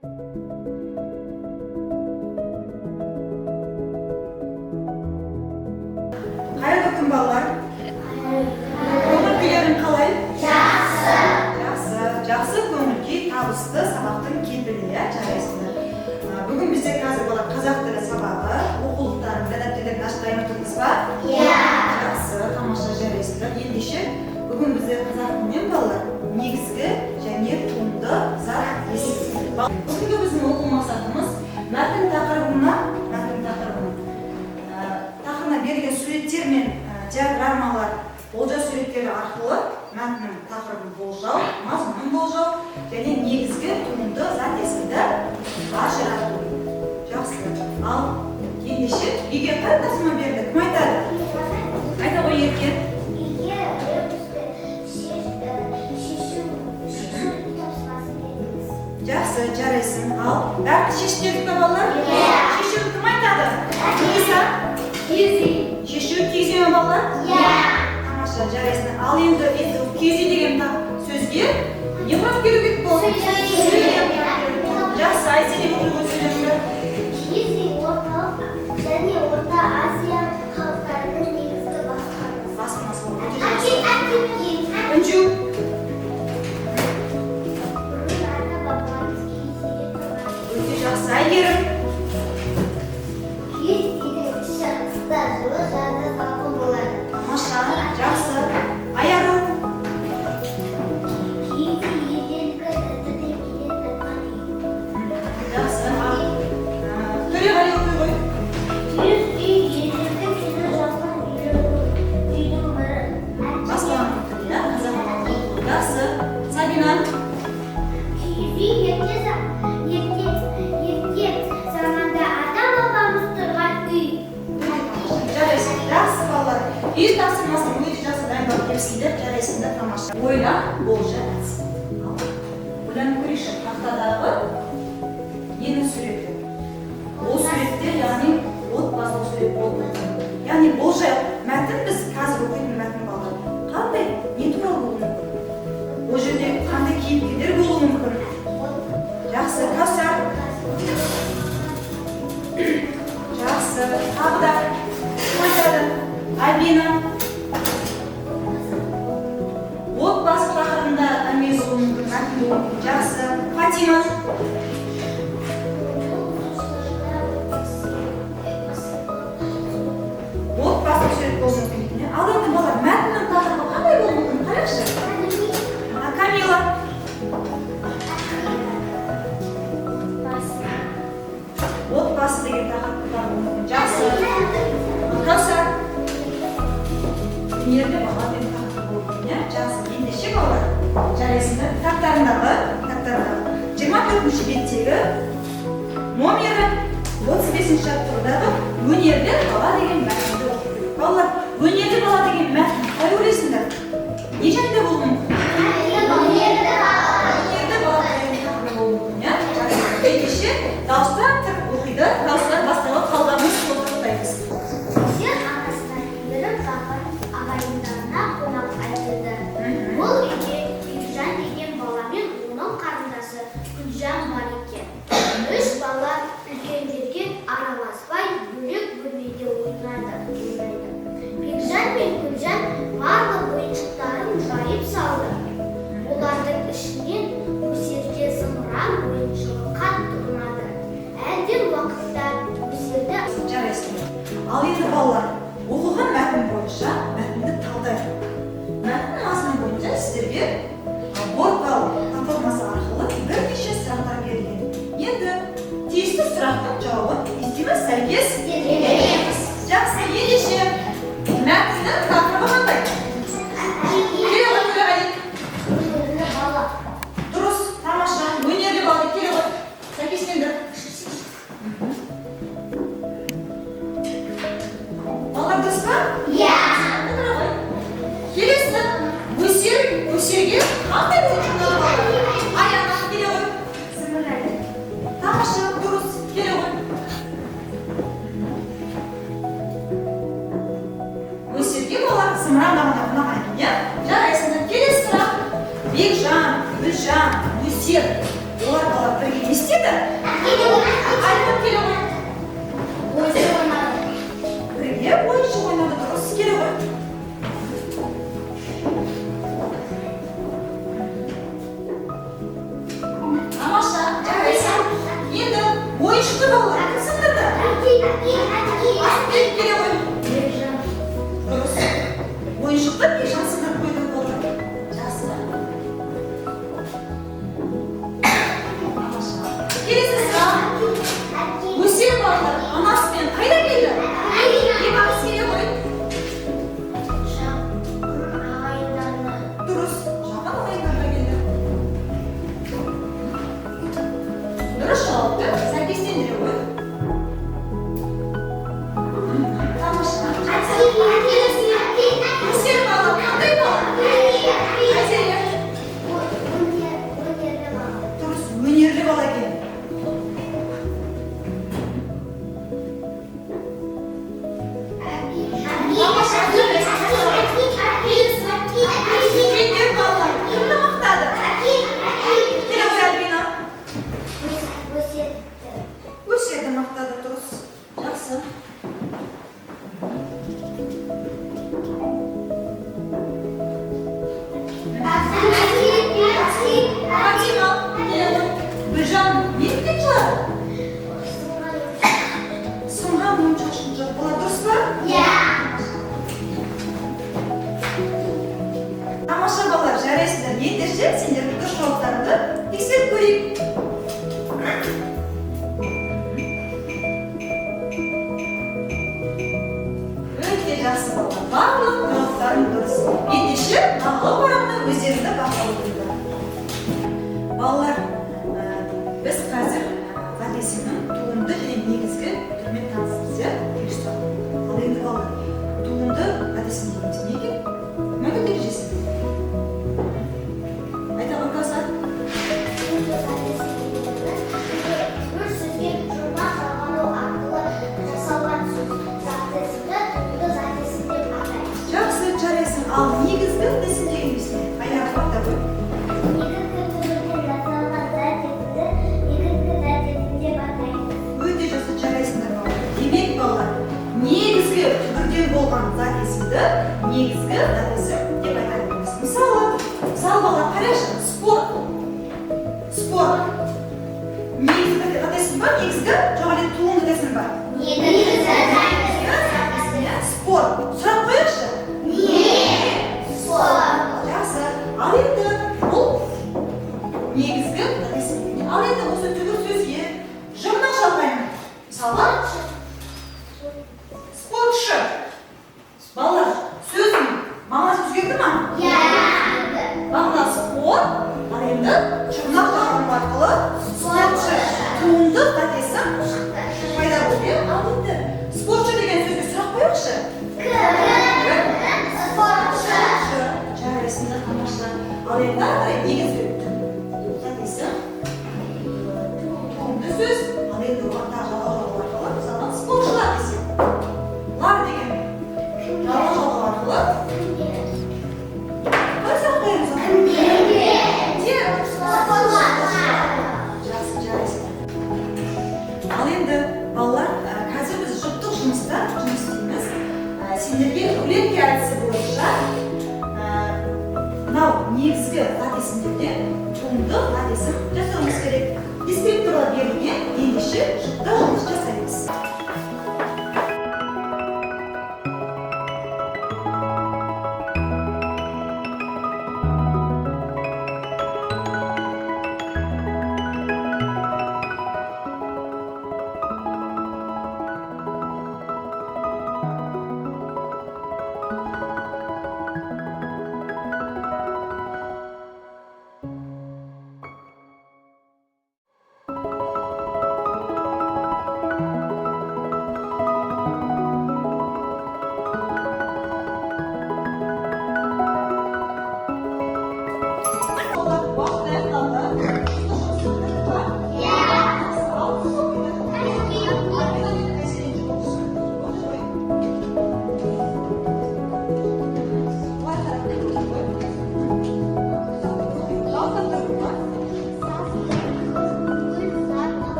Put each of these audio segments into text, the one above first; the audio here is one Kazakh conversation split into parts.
Қайырлы күн балалар. Көңіл күйлерің қалай? Жақсы көңіл күй, табысты сабақтың кепілі, жарайсыздар. Бүгін бізде қазір бала қазақ тілі сабағы, оқулықтарын, дәптерлерін ашып дайындадыңыз ба? Жақсы, тамаша, жарайсыздар. Ендеше бүгін бізде қазақ тілінен балалар негізгі және туынды зат есептейді. Бүгінгі біздің оқу мақсатымыз мәтін тақырыбына берген суреттер мен диаграммалар, болжау суреттері арқылы мәтіннің тақырыбын болжау, мазмұнын болжау және негізгі туынды зат есімді ажырату. Жақсы. Ал ендеше үйге қай тапсырма берді? Кім айтады? Айта ғой еркет. Жақсы, жарайсың. Ал бәрі шешіп бердік па балалар? Шешуді кім айтады? Ниса? Шешу кизе ме балалар? Тамаша, жарайсың. Ал енді кизе деген сөзге не құрап келу керек болды? Жақсы, Айселе оқуға сөйлеңдер. Кизе орталық және Орта Азия халықтарының негізгі басқармасы. Үнжу. Өте жақсы, Айгерім. Тамаша, жақсы. Аяру. Жақсы. Төреғали оқи ғой. Жақсы. Сабина. Үй тапсырмасын өте жақсы дайындалып келсіңдер, жарайсыңдар, тамаша. Ойла, болжа, әдіс. Ойланып көрейікші, тақтадағы нені суреті? Ол суреттер, яғни отбасылық сурет болып отыр. Яғни болжа, мәтін біз қазір оқитын мәтін балалар. Қандай, не туралы болуы мүмкін? Ол жерде қандай кейіпкерлер болуы мүмкін? Жақсы, Кәусар. Жақсы, тағы да. Альбина. Отбасы тақырыбында әңгіме болуы мүмкін, мәтін болуы мүмкін. Жақсы. Фатима. Отбасы сурет болуы мүмкін. Ал енді балалар, мәтіннің тақырыбы қандай болуы мүмкін? Қарайықшы. Камила. Отбасы деген тақырыпта болуы мүмкін. Жақсы. Кәусар. Өнерлі бала мен тақырып болуын, жақсы. Ендеше балалар, жарайсыңдар. Кітаптарындағы 24-ші беттегі номері 35-ші жаттығудағы өнерлі бала деген мәтінді оқып көрейік. Балалар, өнерлі бала деген мәтін қалай ойлайсыңдар? Не жайында болуы мүмкін? Өнерлі бала деген тақырып болуы мүмкін, ендеше дауыстан тұрып оқиды, дауыстан бастауға қалғанымыз отырықтаймыз. Бұл үйде Бекжан деген бала мен оның қарындасы Гүлжан бар екен. Үш бала үлкендерге араласпай бөлек бөлмеде ойнайды. Бекжан мен Гүлжан барлық ойыншықтарын жайып салды. Олардың ішінен Өсерге зымыран ойыншығы қатты ұнады. Әлден уақытта Өсерді жарайсыңдар. Ал енді балалар, оқыған мәтін бойынша мәтінді талдайық. Мәтін мазмұны бойынша сіздерге борбалы платформасы арқылы бірнеше сұрақтар берілген. Енді тиісті сұрақтың жауабын естиміз, сәйкес береміз. Жақсы, ендеше мәтіннің тақырыбы қандай? Келе ғой, Төреғали. өнерлі бала. Дұрыс, тамаша, өнерлі бала. Келе ғой, сәйкестендір. Балалар дұрыс па? Отыра ғой. Келесі, Өсерге қандай ойыншықтар бар? Аяна, келе ғой. Зымырайды. Тамаша, дұрыс, келе ғой. Өсерге балалар зымыран ұнаған, жарайсыңдар. Келесі сұрақ. Бекжан, Гүлжан, Өсер олар бала бірге не істеді? Айтып келе ғой. Бірге ойыншық ойнады, дұрыс келе ғой. Тамаша, жарайсың. Енді ойыншықты балалар кім сындырды? Асылбек келе ғой. Дұрыс. Ойыншықты Бекжан сындырып қойды болды. Жақсы. Тамаша. Келесі сұрақ. Өсен балалар анасымен қайда келді? Ағасы келе ғой. Дұрыс. Жақын ағайындарға келді. Дұрыс жауапты сәйкестендіре ғой. Тамаша. Өсен балалар қандай бала? Әзеле. Дұрыс, өнерлі бала екен. Жеңген балалар кімді мақтады? Келе ғой Альбина. Өсерді мақтады, дұрыс. Жақсы. Фатима, келе ғой. Гүлжан, не еткен шығар? Сынған моншашын жар. Бұлар дұрыс па? Тамаша балалар, жарайсыңдар. Ендеше сендер дұрыс жауаптарыңды тексеріп көрейік. Өте жақсы балалар. Барлық жауаптарың дұрыс. Ендеше бақылау құрамына өздеріңді бақылау етіңдер. Балалар, біз қазір Валесиннің туынды және негізгі түрімен танысымыз, иә? Келістік. Ал енді балалар, туынды әдісін дейміз. Неге? Мүмкін ережесі. Айта қойсақ. Жақсы, жарайсың. Ал негізгі әдісін дегеніміз не? Аяғы бар да ғой. Өте жақсы жарайсыңдар балалар. Демек балалар, негізгі түбірден болған зат есімді негізгі зат есім деп айтамыз. Мысалы балалар қарайшы, спорт. Негізгі зат есім бар, негізгі жоқ әлде туынды зат есім бар. Спорт. Сұрақ қояйықшы. Жақсы. Ал енді бұл негізгі зат есім. Ал енді осы түбір сөзге жұрнақ жалғаймын. Мысалы спортшы. Балалар, сөзім мағынасы өзгерді ма? Мағына спорт, ал енді жұрнақ жалғану арқылы спортшы. Туынды зат есім пайда болды. Ал енді спортшы деген сөзге сұрақ қояйықшы. Жарайсыңдар, тамаша. Ал енді ары қарай негізгі зат есім туынды сөз. Ал енді оған тағы жалғау арқылы мысалы спортшылар десек. Лар деген жалғау арқылы қай сұрақ қоямыз? Жақсы, жарайсыңдар. Ал енді балалар, қазір біз жұптық жұмыста жұмыс істейміз. Сендерге рулетка әдісі бойынша мынау негізгі зат есімдерде туынды зат есім жасауымыз керек. Дескрипторлар берілген, ендеше жұпта жұмыс жасаймыз.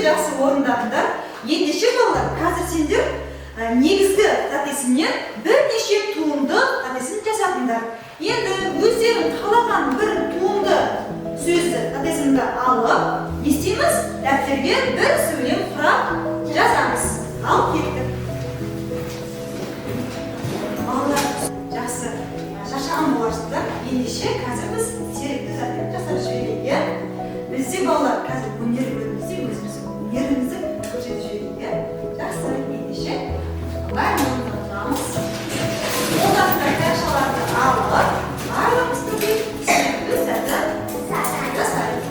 жақсы орындадыңдар. Ендеше балалар, қазір сендер негізгі қатесінен бірнеше туынды қатесін жасадыңдар. Енді өздерің қалаған бір туынды сөзді қатесінді алып, не істейміз? Дәптерге бір сөйлем құрап жазамыз. Ал кеттік. Балалар жақсы шаршаған боларсыздар. Ендеше қазір біз серікті заттарды жасап жіберейік. Бізде балалар қазір өнер бөлімізде өзіміз өнерімізді көрсетіп жіберейік. Жақсы, ендеше бәрін отырамыз. Қолдарды таяқшаларды алып, барлығымыз бірге серікті заттарды жасайық.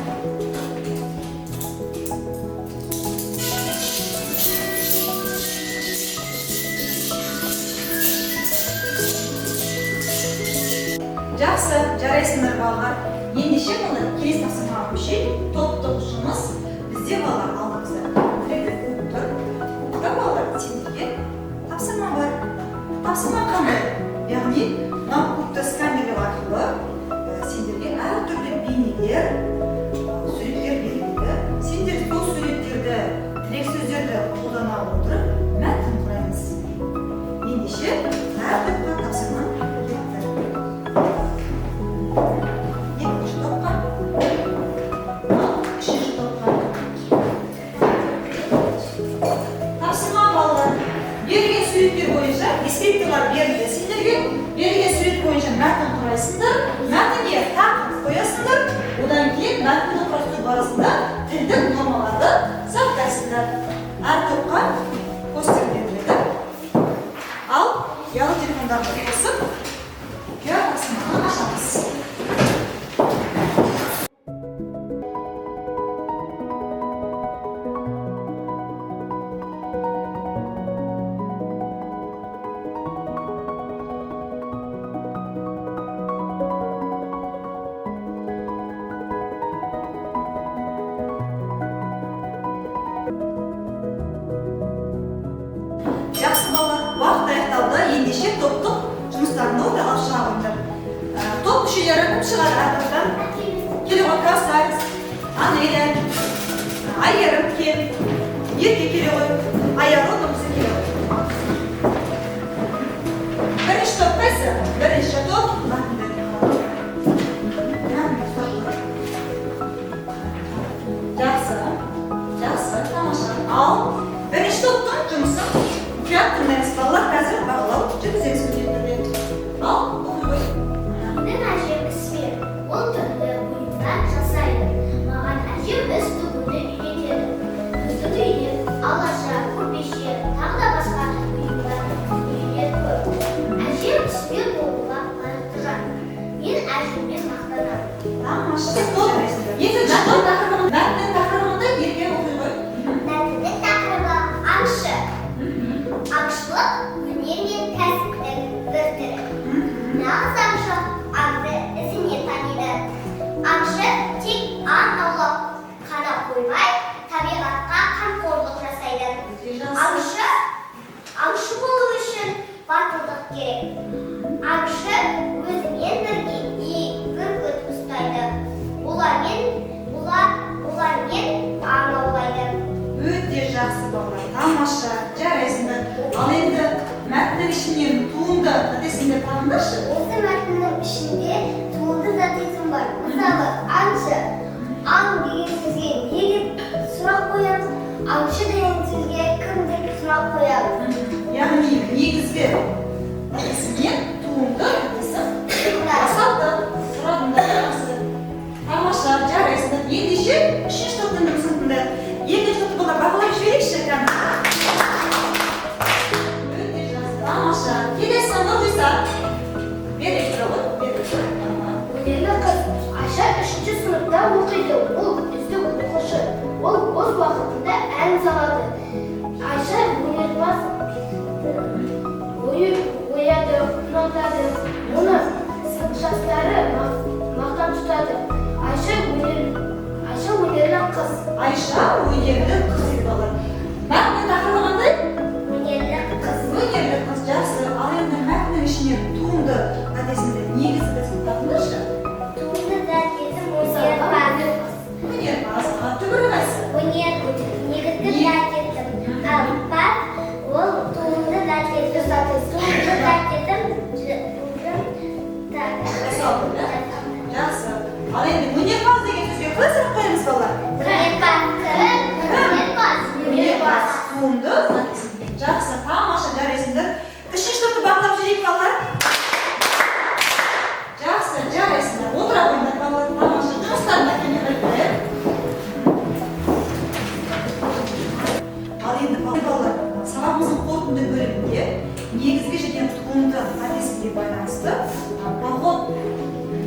Жақсы, жарайсыңдар балалар. Ендеше балалар келесі тапсырмаға көшейік. Топтық жұмыс бізде балалар алдымызда. Кубокта балалар сендерге тапсырма бар. Тапсырма қандай? Яғни мына кубокты сканерлеу арқылы сендерге әртүрлі бейнелер, суреттер беріледі. Сендер сол суреттерді, тірек сөздерді қолдана отырып мәтін құраймыз. Ендеше әр топқа тапсырма беріледі. Екінші топқа, үшінші топқа. Тапсырма балалар. Берілген суреттер бойынша респективалар берілді. Сендерге берілген сурет бойынша мәтін құрайсыңдар, мәтінге тақырып қоясыңдар. Одан кейін мәтінді құрастыру барысында тілдік нормаларды сақтайсыңдар. Әр топқа постер беріледі. Ал ұялы телефондарды қосып, тапсырманы ашамыз. Жақсы балалар, уақыт аяқталды. Ендеше топтық жұмыстарына оралып шығыңдар. Топ мүшелері кім шығады әрқашан? Келіп красавец, Анеля, Айырым кел. Ерке келе ғой. Аяғы дұмсы келе ғой. Бірінші топ қайсы? Бірінші топ. Жақсы, жақсы, тамаша. Ал бірінші топтың жұмысын құпият тыңдаймыз. Балалар қазір бағалау жүргіземіз міндетті. Ал оқи ғой. Менің әжем ісмер. Ол түрлі бұйымдар жасайды. Маған әжем іс тігуді үйретеді. Біздің үйде алаша, көрпеше, тағы да басқа бұйымдар үйретеді көп. Әжем ісмер болуға лайықты жан. Мен әжеммен мақтанамын. Тамаша. Екінші топ мәтіннің тақырыбында ерге оқи ғой. Мәтіннің тақырыбы аңшы. Аңшылық өнер мен кәсіптің бір түрі. Нағыз аңшы аңды ізінен таниды. Аңшы тек аң аулап қана қоймай, табиғатқа қамқорлық жасайды. Аңшы болу үшін батылдық керек. Аңшы өзімен бірге бүркіт ұстайды. Олармен аң аулайды. Өте жақсы балалар, тамаша, жарайсыңдар. Ал енді мәтіннің ішінен туынды қатесіңдер табыңдаршы. Осы мәтіннің ішінде туынды затетім бар. Мысалы, аңшы. Аң деген сөзге не деп сұрақ қоямыз? Аңшы деген сөзге кім деп сұрақ қоямыз? Яғни негізгі қатесінен туынды қатесі жасалды. Сұрадыңдар жақсы. Тамаша, жарайсыңдар. Ендеше үшінші топтың жұмысын тыңдайық. Екінші топты балалар бағалап жіберейікші экранға. Өте жақсы, тамаша. Келесі Нұрғиса. Берейік ғой, берейік. Өнерлі қыз Айша 3-ші сыныпта оқиды. Ол үздік оқушы. Ол бос уақытында ән салады. Айша өнерпаз ойады, ұнатады. Оны сыныптастары мақтан тұтады. Айша өнерлі қыз. Айша өнерлі қыз еді балалар. Мәтіннің тақырыбы қандай? Өнерлі қыз. Өнерлі қыз, жақсы. Ал енді мәтіннің ішінен туынды қатесінде негізгі табыңдаршы. Туынды затетім өнерпаз. Өнерпаз, түбірі қайсы? Негізгі кеттім. Ал ол туынды да кетті. Туынды да кеттім. Жақсы. Ал енді өнерпаз деген сөзге қалай сұрап қоямыз балалар? Өнерпаз. Туынды. Жақсы, тамаша, жарайсыңдар. Үшінші топты бақылап жүрейік балалар. Жақсы, жарайсыңдар. Отыра қойыңдар балалар. Тамаша, жұмыстарына келе қайтайық. Ал енді балалар, сабағымыздың қорытынды бөлімінде негізгі және туынды әдісіне байланысты поход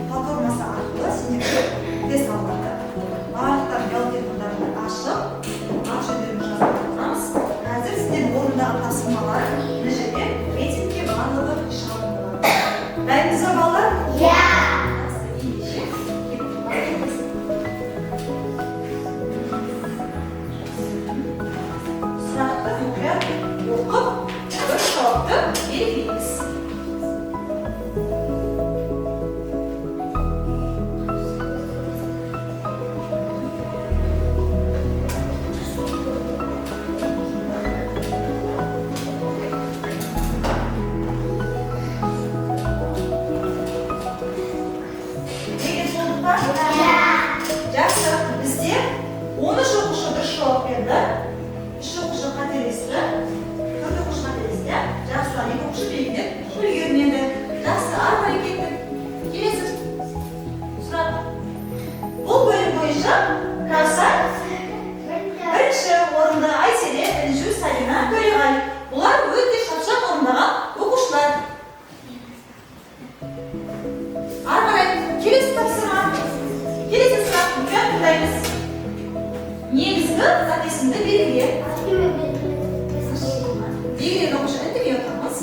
платформасы арқылы сендерге тест алынады. Барлықтар ұялы телефондарды ашып, ат жөндерін жазып отырамыз. Қазір сіздердің орындағы тапсырмалар мына жерде рейтингке барлығы шағын болады. Дайынсыздар балалар? Иә. Сұрақты мұқият оқып, бір жауапты белгілейміз. Деген сондықтан? Жақсы, бізде 13 оқушы дұрыс жауап берді. 3 оқушы қателесті. 4 оқушы қателесті. Жақсы, 2 оқушы белгілеп үлгермеді. Жақсы, ары қарай кеттік. Келесі сұрақ. Бұл бөлім бойынша Кәусар бірінші орында Айселе, Інжу, Сабина, Төреғали. Бұлар өте шапшаң орындаған оқушылар. Ары қарай келесі тапсырма. Келесі сұрақ мұқият тыңдаймыз. Негізгі қатесімді белгіле. Белгілеген оқушы үндемей отырмыз.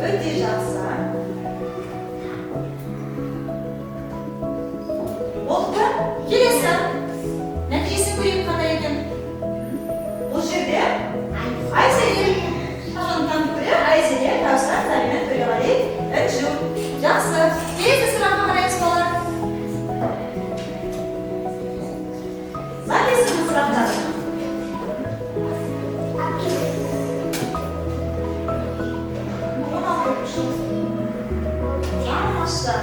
Өте жақсы. Болды. Келесі. Нәтижесін көрейік қандай екен. Бұл жерде Айселе. Шашаны танып көрейік. Айселе, Кәусар, Сабина, Төреғали, Інжу. Жақсы. Келесі сұраққа қараймыз балалар. Записываем сұрақтар. Тамаша.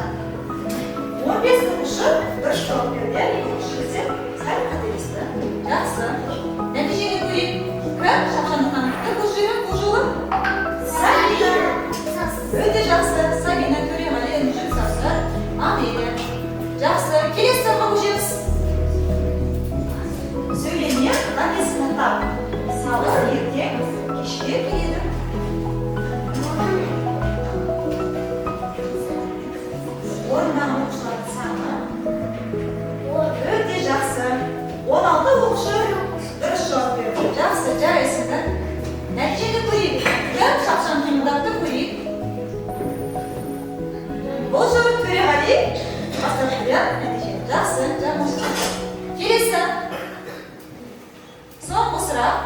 15 оқушы дұрыс жауап берді. 2 оқушы ise сәл қателесті. Жақсы. Нәтижені көрейік. Кім шапшаңды танытты бұл жолы? Сабина. Өте жақсы. Сабина, Төреғали, Інжу, Кәусар, Амелия. Жақсы. Келесі сұраққа көшеміз. Сөйлемнен қатесін тап. Салы ертең кешке келеді. Орындағы оқушылардың саны өте жақсы. 16 оқушы дұрыс жауап берді. Жақсы, жарайсыңдар. Нәтижені көрейік. Кім шапшаң қимылдапты көрейік. Бұл жолы Төреғали бастап береді. Нәтиже жақсы, жақсы. Келесі. Соңғы сұрақ.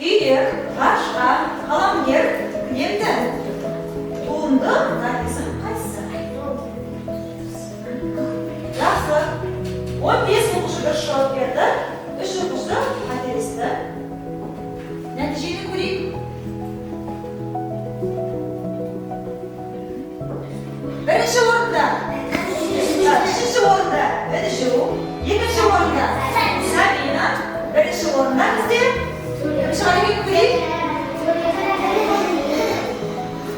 Үйдер, ғарышқа, қаламгер, кілемді. Туынды записің қайсысы? Жақсы. 15 оқушы дұрыс жауап берді. 3 оқушы қателесті. Нәтижені көрейік. Бірінші орында. Үшінші орында Інжу. Екінші орында Сабина. Бірінші орында бізде Төреғали көрейік.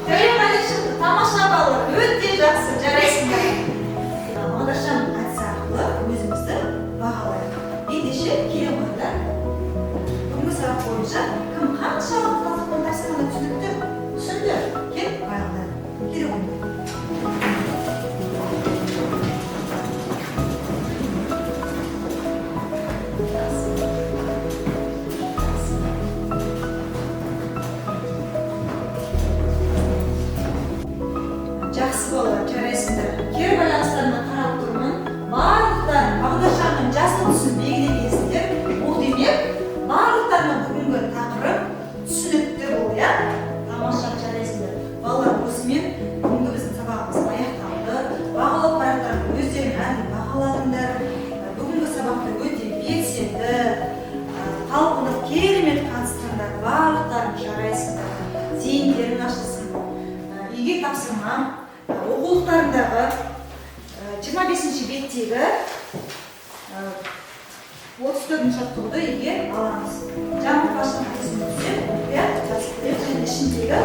Төреғали шықты. Тамаша балалар. Өте жақсы. Жарайсыңдар. Бағдаршам әдісі арқылы өзімізді бағалайық. Ендеше келе қойыңдар. Бүгінгі сұрақ бойынша кім қаншалық тақырыптың тапсырманы түсінді? Кел баяғыда. Келе қойыңдар. Жақсы балалар, жарайсыңдар. Кері байланыстарына қарап тұрмын. Барлықтар бағдаршамның жасыл түсін белгілегенсіздер. Бұл демек барлықтарына бүгінгі тақырып түсінікті болды, иә? Тамаша, жарайсыңдар. Балалар, осымен бүгінгі біздің тапсырмам оқулықтарындағы 25-ші беттегі 34-ші жаттығуды үйге аламыз. Жаңылтпаштың әдісін түсеп, жазып береміз және ішіндегі